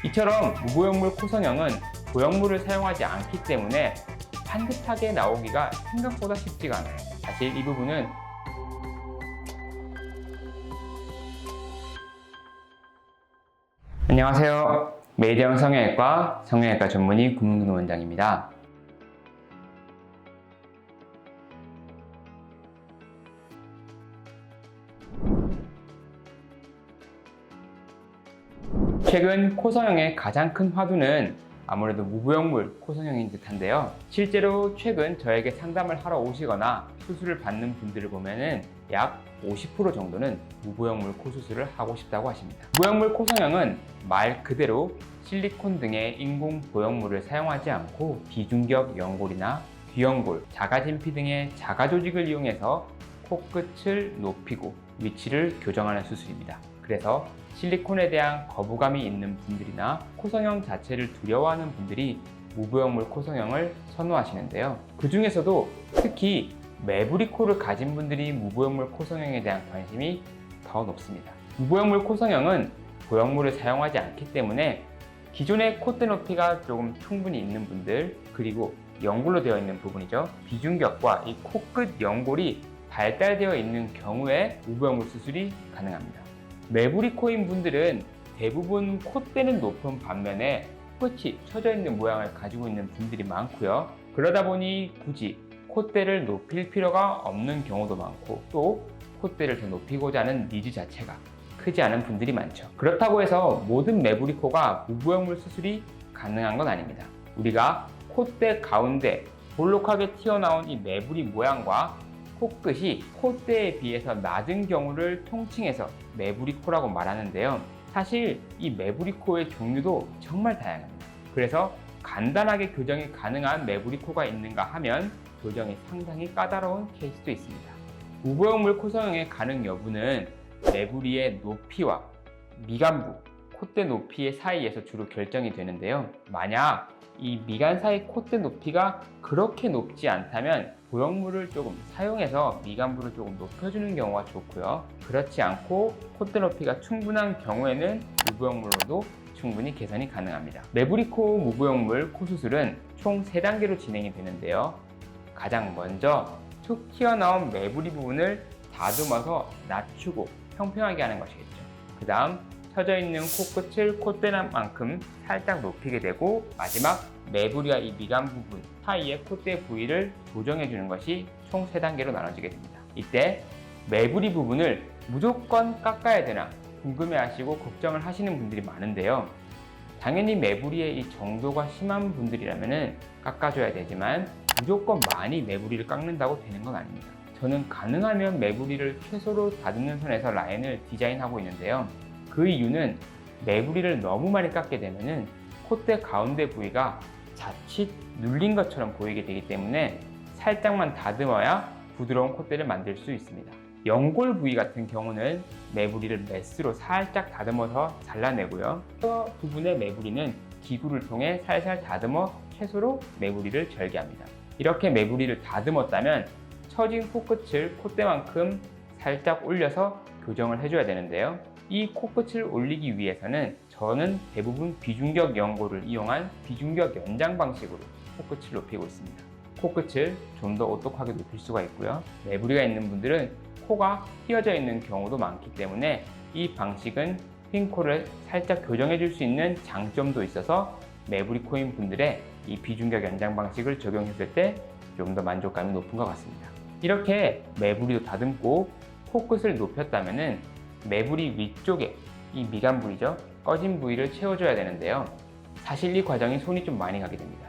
이처럼 무보형물 코성형은 보형물을 사용하지 않기 때문에 반듯하게 나오기가 생각보다 쉽지가 않아요. 사실 이 부분은 안녕하세요. 메디형 성형외과 성형외과 전문의 구문근 원장입니다. 최근 코성형의 가장 큰 화두는 아무래도 무보형물 코성형인 듯한데요. 실제로 최근 저에게 상담을 하러 오시거나 수술을 받는 분들을 보면은 약 50% 정도는 무보형물 코 수술을 하고 싶다고 하십니다. 무보형물 코성형은 말 그대로 실리콘 등의 인공 보형물을 사용하지 않고 비중격 연골이나 귀연골, 자가진피 등의 자가 조직을 이용해서 코끝을 높이고 위치를 교정하는 수술입니다. 그래서 실리콘에 대한 거부감이 있는 분들이나 코성형 자체를 두려워하는 분들이 무보형물 코성형을 선호하시는데요. 그 중에서도 특히 매부리 코를 가진 분들이 무보형물 코성형에 대한 관심이 더 높습니다. 무보형물 코성형은 보형물을 사용하지 않기 때문에 기존의 콧대 높이가 조금 충분히 있는 분들, 그리고 연골로 되어 있는 부분이죠. 비중격과 이 코끝 연골이 발달되어 있는 경우에 무보형물 수술이 가능합니다. 매부리 코인 분들은 대부분 콧대는 높은 반면에 끝이 처져 있는 모양을 가지고 있는 분들이 많고요. 그러다 보니 굳이 콧대를 높일 필요가 없는 경우도 많고, 또 콧대를 더 높이고자 하는 니즈 자체가 크지 않은 분들이 많죠. 그렇다고 해서 모든 매부리 코가 무보형물 수술이 가능한 건 아닙니다. 우리가 콧대 가운데 볼록하게 튀어나온 이 매부리 모양과 코끝이 콧대에 비해서 낮은 경우를 통칭해서 매부리 코라고 말하는데요. 사실 이 매부리 코의 종류도 정말 다양합니다. 그래서 간단하게 교정이 가능한 매부리 코가 있는가 하면 교정이 상당히 까다로운 케이스도 있습니다. 무보형물 코성형의 가능 여부는 매부리의 높이와 미간부, 콧대 높이의 사이에서 주로 결정이 되는데요. 만약 이 미간 사이 콧대 높이가 그렇게 높지 않다면 보형물을 조금 사용해서 미간부를 조금 높여주는 경우가 좋고요. 그렇지 않고 콧대 높이가 충분한 경우에는 무보형물로도 충분히 개선이 가능합니다. 매부리 코 무보형물 코 수술은 총 3단계로 진행이 되는데요. 가장 먼저 툭 튀어나온 매부리 부분을 다듬어서 낮추고 평평하게 하는 것이겠죠. 그 다음 처져 있는 코끝을 콧대만큼 살짝 높이게 되고, 마지막 매부리와 이 미간 부분 사이의 콧대 부위를 조정해 주는 것이 총 3단계로 나눠지게 됩니다. 이때 매부리 부분을 무조건 깎아야 되나 궁금해 하시고 걱정을 하시는 분들이 많은데요. 당연히 매부리의 이 정도가 심한 분들이라면 깎아줘야 되지만 무조건 많이 매부리를 깎는다고 되는 건 아닙니다. 저는 가능하면 매부리를 최소로 다듬는 선에서 라인을 디자인하고 있는데요. 그 이유는 매부리를 너무 많이 깎게 되면은 콧대 가운데 부위가 자칫 눌린 것처럼 보이게 되기 때문에 살짝만 다듬어야 부드러운 콧대를 만들 수 있습니다. 연골 부위 같은 경우는 매부리를 메스로 살짝 다듬어서 잘라내고요. 그 부분의 매부리는 기구를 통해 살살 다듬어 최소로 매부리를 절개합니다. 이렇게 매부리를 다듬었다면 처진 코끝을 콧대만큼 살짝 올려서 교정을 해줘야 되는데요. 이 코끝을 올리기 위해서는 저는 대부분 비중격 연골을 이용한 비중격 연장 방식으로 코끝을 높이고 있습니다. 코끝을 좀 더 오똑하게 높일 수가 있고요. 매부리가 있는 분들은 코가 휘어져 있는 경우도 많기 때문에 이 방식은 휜 코를 살짝 교정해 줄 수 있는 장점도 있어서 매부리 코인 분들의 이 비중격 연장 방식을 적용했을 때 좀 더 만족감이 높은 것 같습니다. 이렇게 매부리도 다듬고 코끝을 높였다면은 매부리 위쪽에 이 미간 부위죠, 꺼진 부위를 채워줘야 되는데요. 사실 이 과정이 손이 좀 많이 가게 됩니다.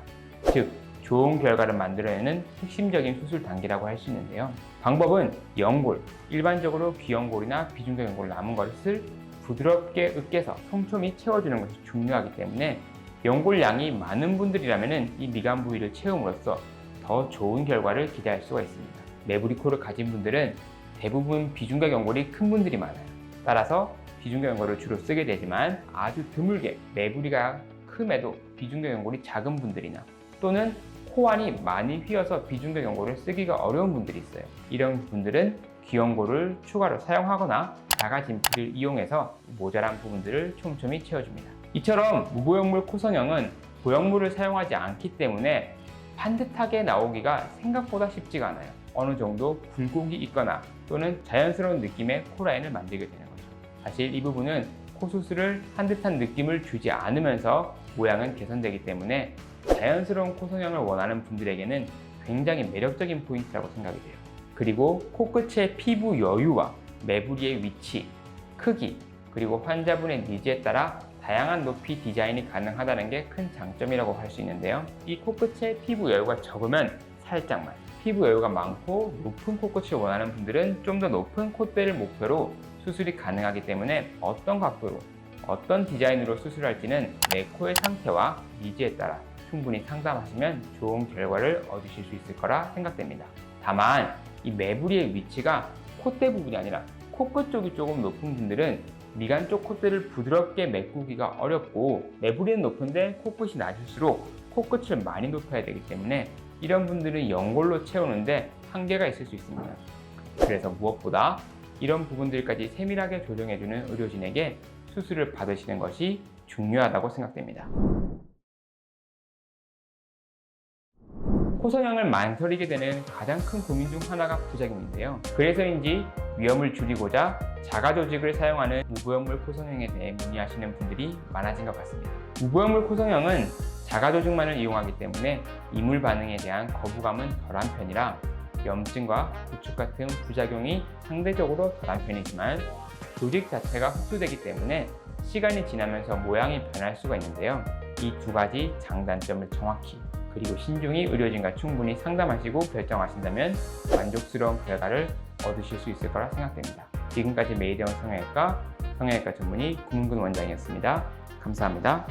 즉 좋은 결과를 만들어내는 핵심적인 수술 단계라고 할 수 있는데요. 방법은 연골, 일반적으로 귀연골이나 비중격 연골 남은 것을 부드럽게 으깨서 촘촘히 채워주는 것이 중요하기 때문에 연골 양이 많은 분들이라면 이 미간 부위를 채움으로써 더 좋은 결과를 기대할 수가 있습니다. 매부리 코를 가진 분들은 대부분 비중격 연골이 큰 분들이 많아요. 따라서 비중격 연골을 주로 쓰게 되지만 아주 드물게 매부리가 큼에도 비중격 연골이 작은 분들이나 또는 코 안이 많이 휘어서 비중격 연골을 쓰기가 어려운 분들이 있어요. 이런 분들은 귀연골을 추가로 사용하거나 자가진피를 이용해서 모자란 부분들을 촘촘히 채워줍니다. 이처럼 무보형물 코성형은 보형물을 사용하지 않기 때문에 반듯하게 나오기가 생각보다 쉽지가 않아요. 어느 정도 굴곡이 있거나 또는 자연스러운 느낌의 코라인을 만들게 되는 거죠. 사실 이 부분은 코 수술을 한 듯한 느낌을 주지 않으면서 모양은 개선되기 때문에 자연스러운 코성형을 원하는 분들에게는 굉장히 매력적인 포인트라고 생각이 돼요. 그리고 코끝의 피부 여유와 매부리의 위치, 크기, 그리고 환자분의 니즈에 따라 다양한 높이 디자인이 가능하다는 게 큰 장점이라고 할 수 있는데요. 이 코끝의 피부 여유가 적으면 살짝만, 피부 여유가 많고 높은 코끝을 원하는 분들은 좀 더 높은 콧대를 목표로 수술이 가능하기 때문에 어떤 각도로, 어떤 디자인으로 수술할지는 내 코의 상태와 니즈에 따라 충분히 상담하시면 좋은 결과를 얻으실 수 있을 거라 생각됩니다. 다만 이 매부리의 위치가 콧대 부분이 아니라 코끝 쪽이 조금 높은 분들은 미간 쪽 콧대를 부드럽게 메꾸기가 어렵고, 매부리는 높은데 코끝이 낮을수록 코끝을 많이 높여야 되기 때문에 이런 분들은 연골로 채우는데 한계가 있을 수 있습니다. 그래서 무엇보다 이런 부분들까지 세밀하게 조정해주는 의료진에게 수술을 받으시는 것이 중요하다고 생각됩니다. 코성형을 망설이게 되는 가장 큰 고민 중 하나가 부작용인데요. 그래서인지 위험을 줄이고자 자가 조직을 사용하는 무보형물 코성형에 대해 문의하시는 분들이 많아진 것 같습니다. 무보형물 코성형은 자가 조직만을 이용하기 때문에 이물 반응에 대한 거부감은 덜한 편이라 염증과 구축 같은 부작용이 상대적으로 덜한 편이지만 조직 자체가 흡수되기 때문에 시간이 지나면서 모양이 변할 수가 있는데요. 이 두 가지 장단점을 정확히 그리고 신중히 의료진과 충분히 상담하시고 결정하신다면 만족스러운 결과를 얻으실 수 있을 거라 생각됩니다. 지금까지 메이데온 성형외과 전문의 구문근 원장이었습니다. 감사합니다.